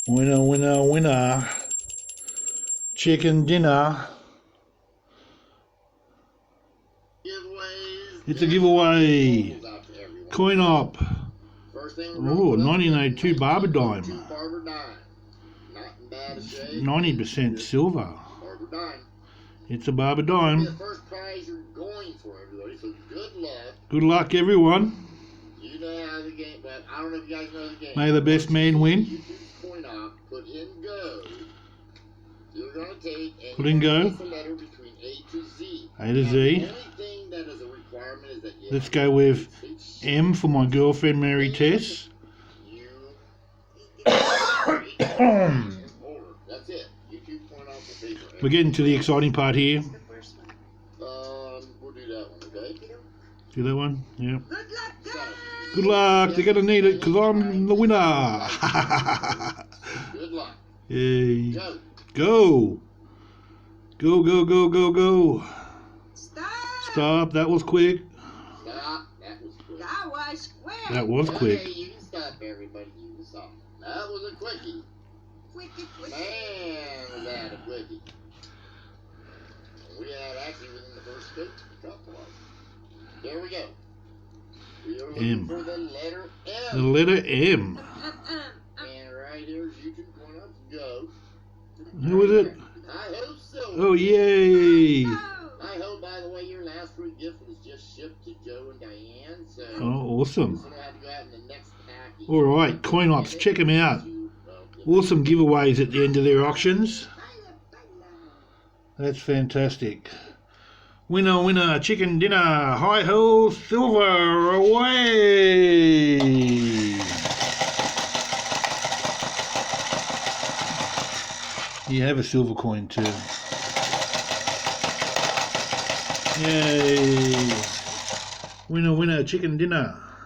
Winner, winner, winner. Chicken dinner. Giveaways. It's a giveaway. Out to everyone. Coin op. First thing Oh, 1982 Barber Dime. Barber Dime. Not in bad shape. 90% silver. Barber Dime. It's a Barber The Dime. first prize you're going for, everybody. So good luck. Good luck, everyone. You know how the game, but I don't know if you guys know the game. May the best man win. YouTube's coin op. Put in go. You're gonna take and Put in go. pick a letter between A to Z. A to Z. The only thing that is a requirement is that you Let's have go with H, M for my girlfriend Mary Tess. U, We're That's it. YouTube coin op the paper. getting to the exciting part here. We'll do that one, okay? Do that one? Yeah. So, Good luck. They're going to need it because I'm the winner. good luck. Yay. Go. Go. Go, go, go, go, go. Stop! Stop. That was quick. Stop. That was quick. That was quick. That was Okay, quick. you can stop, everybody. You can stop. That was a quickie. Quickie, quickie. Man, was that a quickie. We had actually within the first couple of them. There we go. We are looking M. for the letter The M. letter M. And right here's YouTube going up to go. Who is it? I hope so. Oh, yay. I hope, by the way, your last free gift was just shipped to Joe and Diane. So Oh, awesome. so we'll have to go out in the next package. All right, coin ops. Check them out. Awesome giveaways at the end of their auctions. That's fantastic. Winner, winner, chicken dinner. Hi ho, silver away. You have a silver coin too. Yay. Winner, winner, chicken dinner.